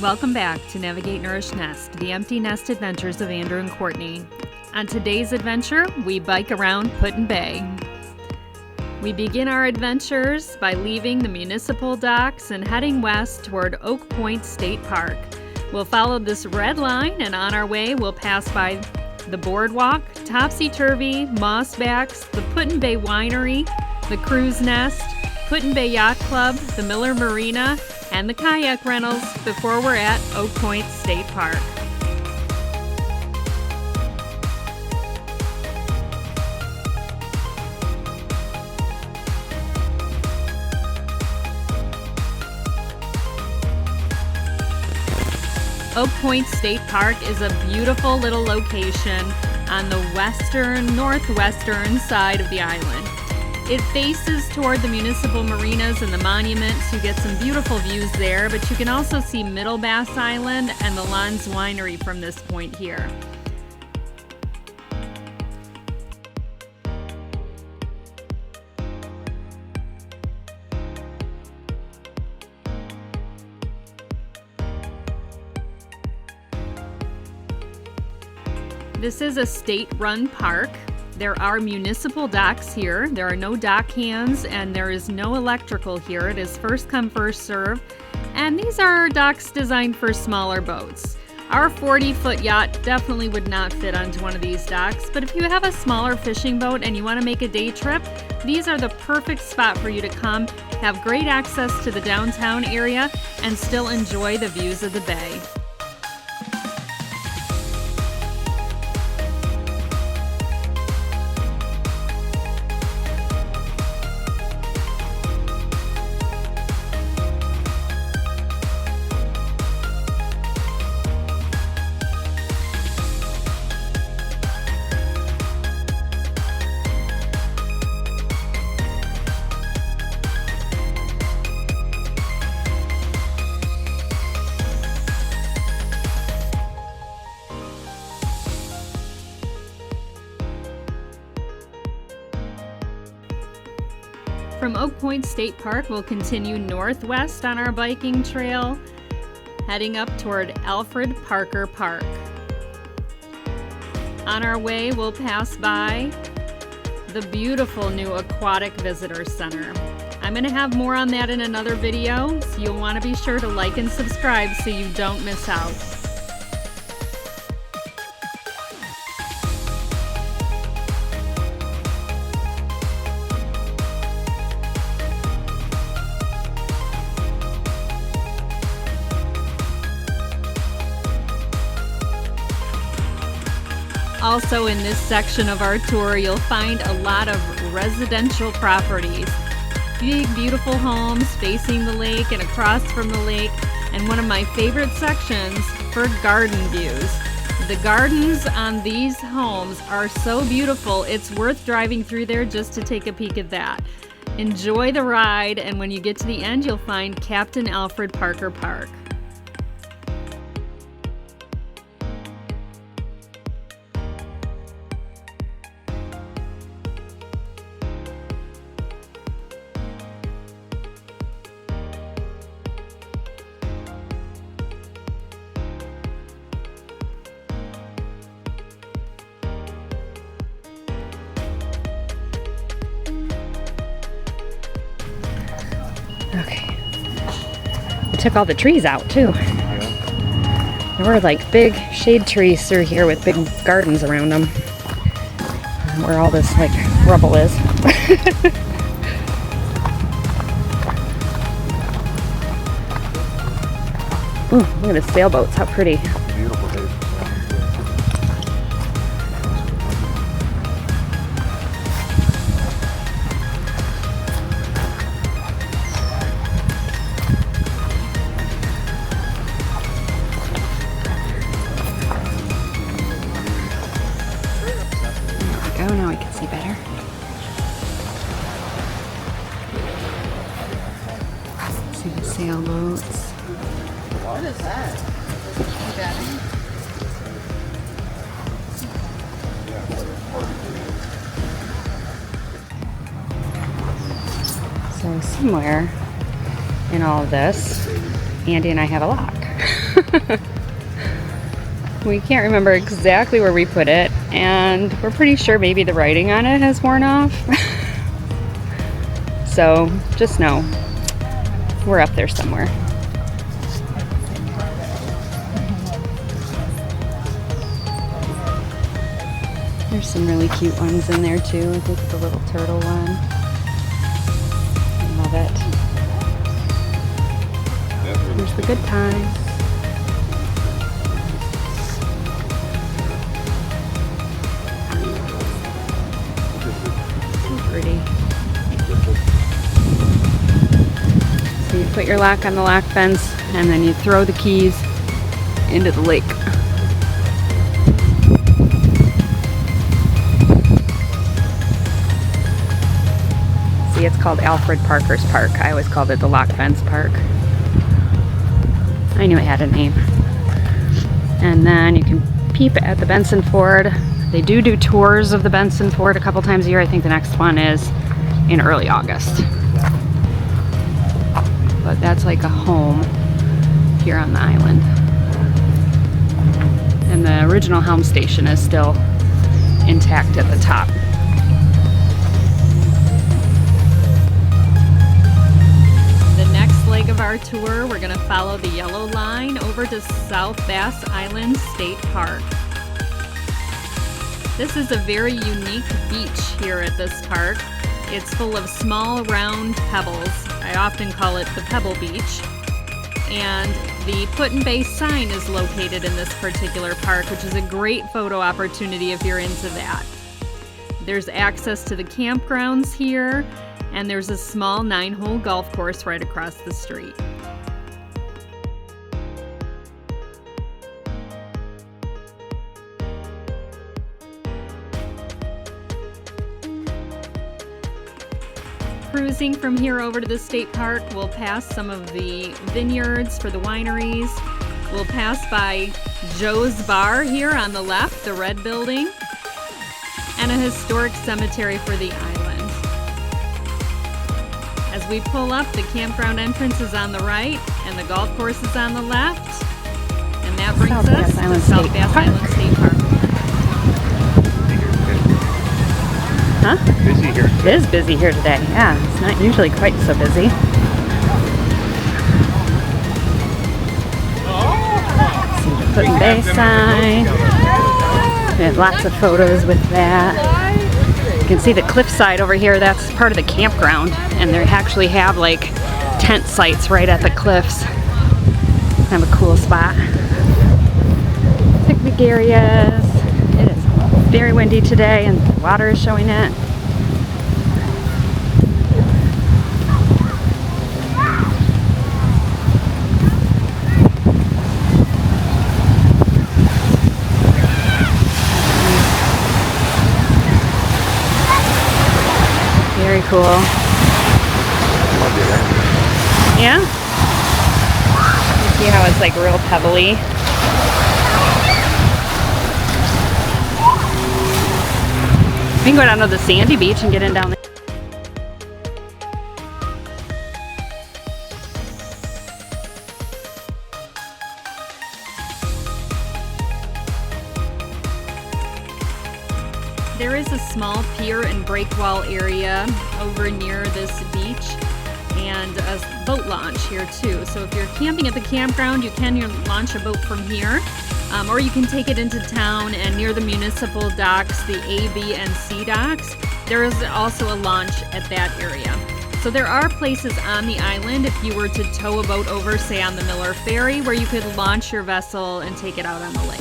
Welcome back to Navigate Nourish Nest, the empty nest adventures of Andrew and Courtney. On today's adventure, we bike around Put-in-Bay. We begin our adventures by leaving the municipal docks and heading west toward Oak Point State Park. We'll follow this red line, and on our way we'll pass by the boardwalk, Topsy-Turvy, Mossbacks, the Put-in-Bay Winery, the Cruise Nest, Put-in-Bay Yacht Club, the Miller Marina, and the kayak rentals before we're at Oak Point State Park. Oak Point State Park is a beautiful little location on the northwestern side of the island. It faces toward the municipal marinas and the monuments. You get some beautiful views there, but you can also see Middle Bass Island and the Lon's Winery from this point here. This is a state-run park. There are municipal docks here. There are no dock hands and there is no electrical here. It is first come, first serve. And these are docks designed for smaller boats. Our 40-foot yacht definitely would not fit onto one of these docks, but if you have a smaller fishing boat and you want to make a day trip, these are the perfect spot for you to come, have great access to the downtown area, and still enjoy the views of the bay. From Oak Point State Park, we'll continue northwest on our biking trail, heading up toward Alfred Parker Park. On our way, we'll pass by the beautiful new Aquatic Visitor Center. I'm going to have more on that in another video, so you'll want to be sure to like and subscribe so you don't miss out. Also in this section of our tour, you'll find a lot of residential properties. Big, beautiful homes facing the lake and across from the lake, and one of my favorite sections for garden views. The gardens on these homes are so beautiful, it's worth driving through there just to take a peek at that. Enjoy the ride, and when you get to the end, you'll find Captain Alfred Parker Park. Okay, we took all the trees out too. There were like big shade trees through here with big gardens around them. Where all this like rubble is. Ooh, look at the sailboats, how pretty. Beautiful day. Oh, now I can see better. See the sailboats. What is that? So somewhere in all of this, Andy and I have a lock. We can't remember exactly where we put it, and we're pretty sure maybe the writing on it has worn off. So just know we're up there somewhere. There's some really cute ones in there too. Look at the little turtle one. I love it. Here's the good times. So pretty. So you put your lock on the lock fence and then you throw the keys into the lake. See, it's called Alfred Parker's Park. I always called it the Lock Fence Park. I knew it had a name. And then you can peep at the Benson Ford. They do tours of the Benson Ford a couple times a year. I think the next one is in early August. But that's like a home here on the island. And the original Helm Station is still intact at the top. The next leg of our tour, we're going to follow the yellow line over to South Bass Island State Park. This is a very unique beach here at this park. It's full of small round pebbles. I often call it the Pebble Beach. And the Put-in-Bay sign is located in this particular park, which is a great photo opportunity if you're into that. There's access to the campgrounds here, and there's a small 9-hole golf course right across the street. Cruising from here over to the state park, we'll pass some of the vineyards for the wineries. We'll pass by Joe's Bar here on the left, the red building, and a historic cemetery for the island. As we pull up, the campground entrance is on the right and the golf course is on the left. And that brings us to South Bass Island State Park. Huh? Busy here. It is busy here today. Yeah, it's not usually quite so busy. See the Put-in-Bay sign. We have lots of photos with that. You can see the cliffside over here. That's part of the campground, and they actually have like tent sites right at the cliffs. Kind of a cool spot. Picnic areas. It is very windy today and the water is showing it. Very cool. Yeah? You see how it's like real pebbly? We can go down to the sandy beach and get in down there. There is a small pier and breakwall area over near this beach and a boat launch here too. So if you're camping at the campground, you can launch a boat from here. Or you can take it into town, and near the municipal docks, the A, B, and C docks, there is also a launch at that area. So there are places on the island if you were to tow a boat over, say on the Miller Ferry, where you could launch your vessel and take it out on the lake.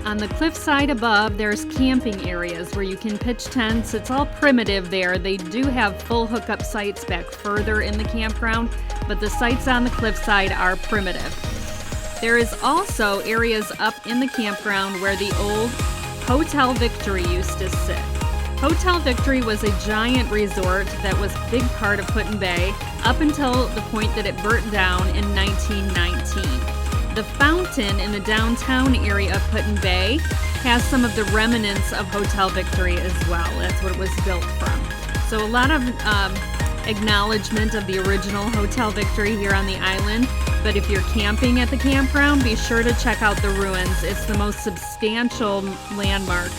On the cliffside above, there's camping areas where you can pitch tents. It's all primitive there. They do have full hookup sites back further in the campground, but the sites on the cliffside are primitive. There is also areas up in the campground where the old Hotel Victory used to sit. Hotel Victory was a giant resort that was a big part of Put-in-Bay up until the point that it burnt down in 1919. The fountain in the downtown area of Put-in-Bay has some of the remnants of Hotel Victory as well. That's what it was built from. So a lot of acknowledgement of the original Hotel Victory here on the island. But if you're camping at the campground, be sure to check out the ruins. It's the most substantial landmark,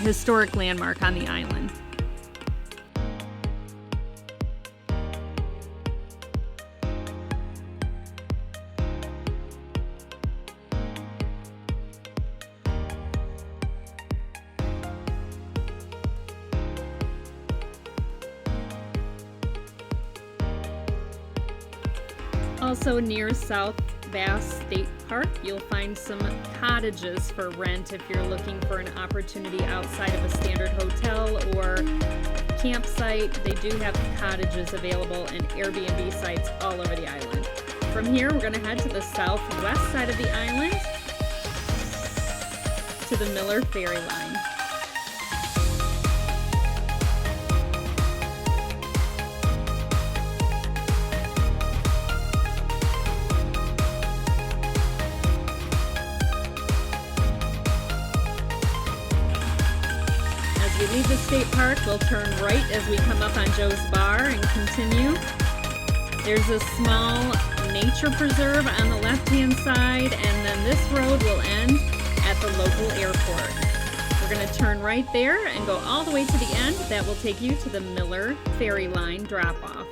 historic landmark on the island. Also near South Bass State Park, you'll find some cottages for rent if you're looking for an opportunity outside of a standard hotel or campsite. They do have cottages available and Airbnb sites all over the island. From here, we're going to head to the southwest side of the island to the Miller Ferry Line. We leave the state park, we'll turn right as we come up on Joe's Bar and continue. There's a small nature preserve on the left-hand side, and then this road will end at the local airport. We're going to turn right there and go all the way to the end. That will take you to the Miller Ferry Line drop-off.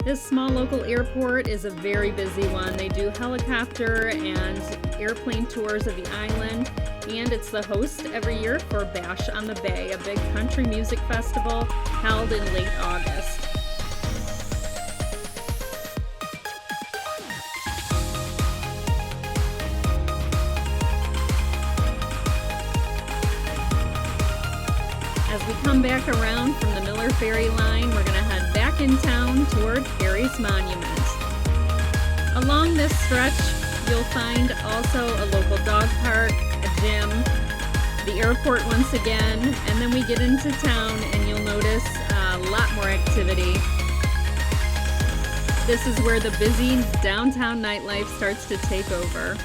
This small local airport is a very busy one. They do helicopter and airplane tours of the island, and it's the host every year for Bash on the Bay, a big country music festival held in late August. As we come back around from the Miller Ferry Line, we're going to head back in town toward Perry's Monument. Along this stretch, you'll find also a local dog park, a gym, the airport once again, and then we get into town and you'll notice a lot more activity. This is where the busy downtown nightlife starts to take over.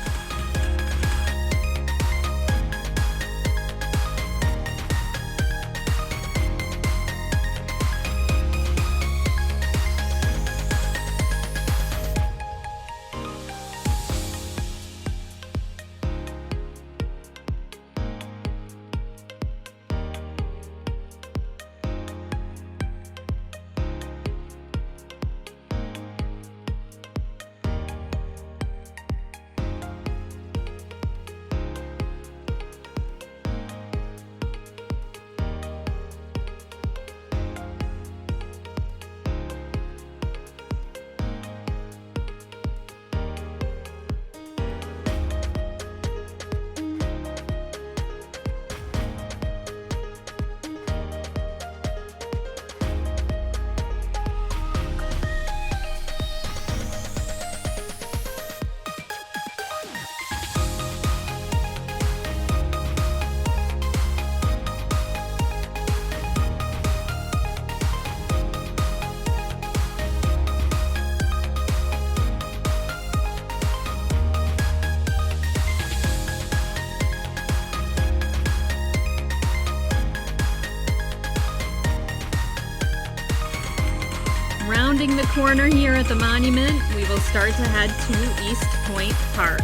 Rounding the corner here at the monument, we will start to head to East Point Park.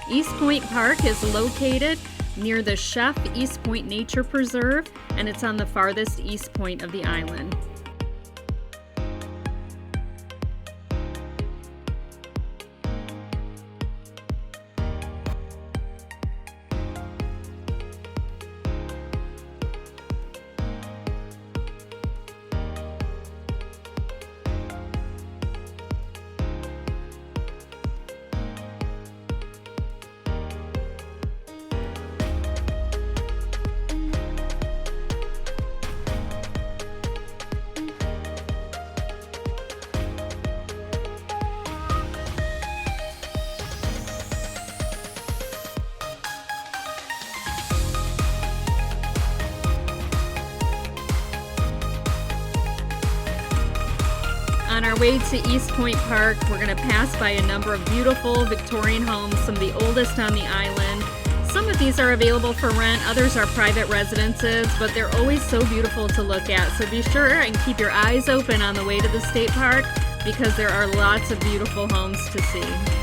East Point Park is located near the Chef East Point Nature Preserve, and it's on the farthest east point of the island. On our way to East Point Park, we're going to pass by a number of beautiful Victorian homes, some of the oldest on the island. Some of these are available for rent, others are private residences, but they're always so beautiful to look at. So be sure and keep your eyes open on the way to the state park because there are lots of beautiful homes to see.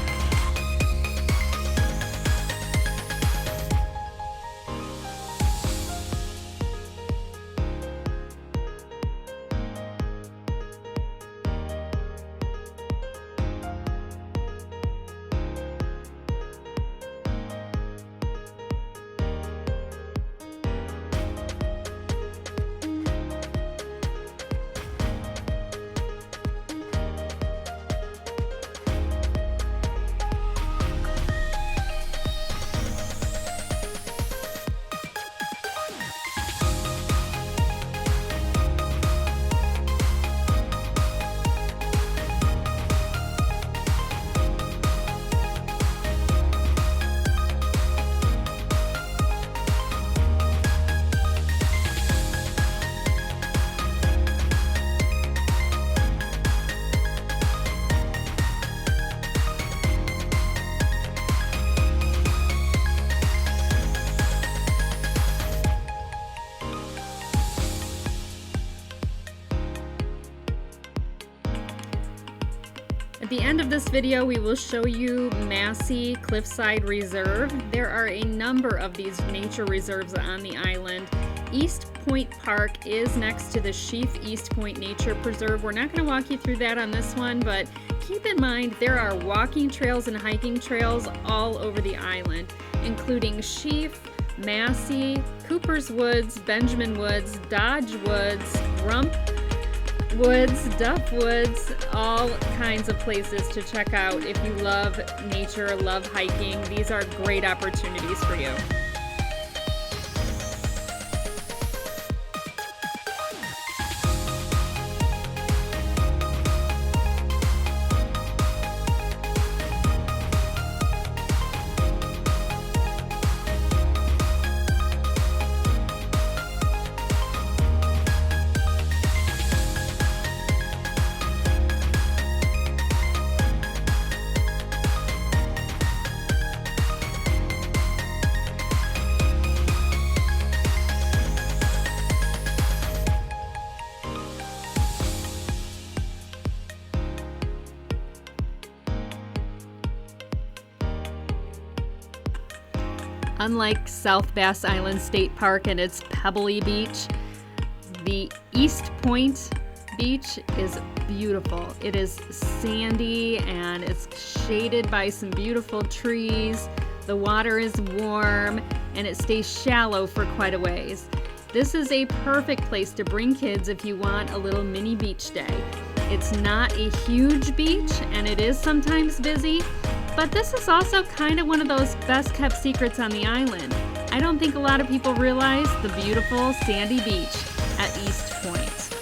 At the end of this video, we will show you Massey Cliffside Reserve. There are a number of these nature reserves on the island. East Point Park is next to the Sheaf East Point Nature Preserve. We're not going to walk you through that on this one, but keep in mind there are walking trails and hiking trails all over the island, including Sheaf, Massey, Cooper's Woods, Benjamin Woods, Dodge Woods, Rump Woods, Duff Woods, all kinds of places to check out if you love nature, love hiking. These are great opportunities for you. Unlike South Bass Island State Park and its pebbly beach, the East Point beach is beautiful. It is sandy and it's shaded by some beautiful trees. The water is warm and it stays shallow for quite a ways. This is a perfect place to bring kids if you want a little mini beach day. It's not a huge beach and it is sometimes busy, but this is also kind of one of those best kept secrets on the island. I don't think a lot of people realize the beautiful sandy beach at East Point.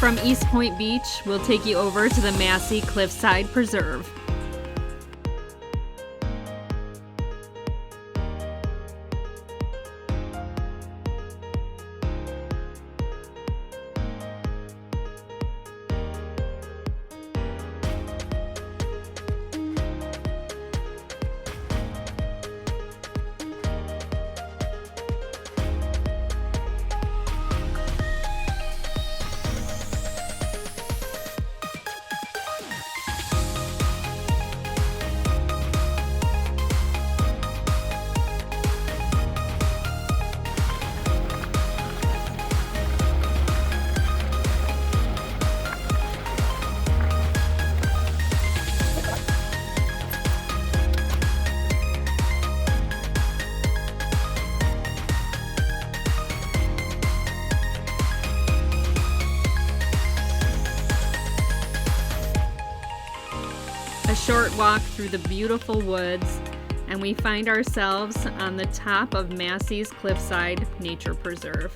from East Point Beach, we'll take you over to the Massey Cliffside Preserve. A short walk through the beautiful woods, and we find ourselves on the top of Massey's Cliffside Nature Preserve.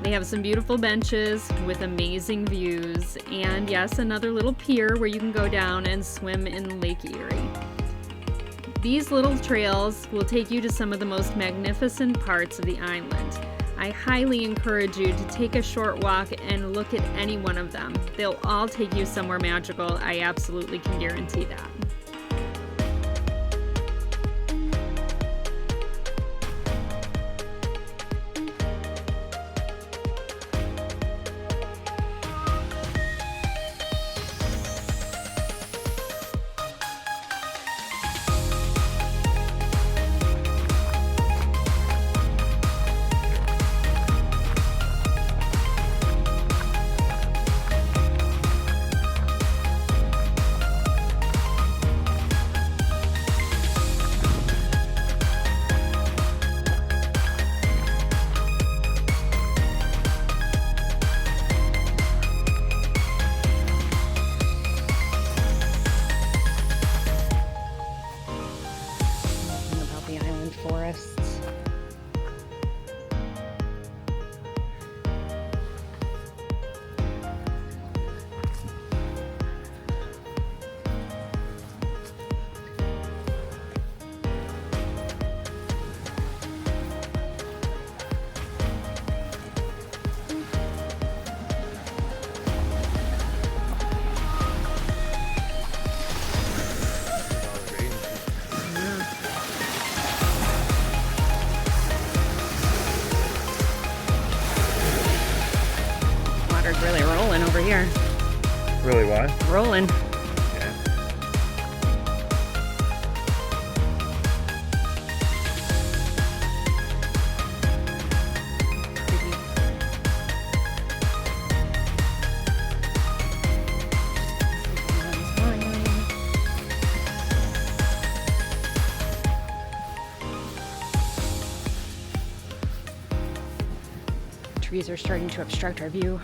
They have some beautiful benches with amazing views, and yes, another little pier where you can go down and swim in Lake Erie. These little trails will take you to some of the most magnificent parts of the island. I highly encourage you to take a short walk and look at any one of them. They'll all take you somewhere magical. I absolutely can guarantee that. Forests. Water's really rolling over here. Really, why? Rolling. Yeah. Trees are starting to obstruct our view.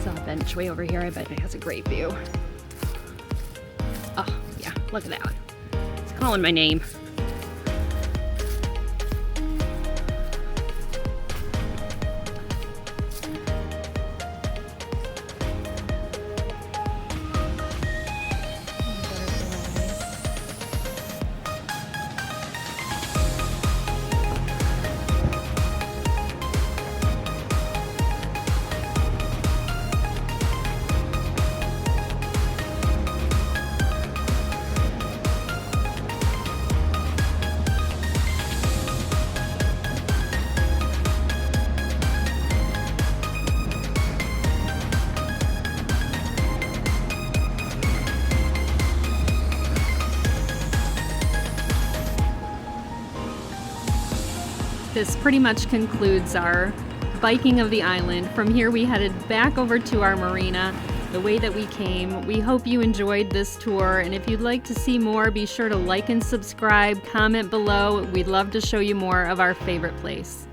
Saw a bench way over here. I bet it has a great view. Oh, yeah, look at that. It's calling my name. This pretty much concludes our biking of the island. From here we headed back over to our marina the way that we came. We hope you enjoyed this tour, and if you'd like to see more, be sure to like and subscribe, comment below. We'd love to show you more of our favorite place.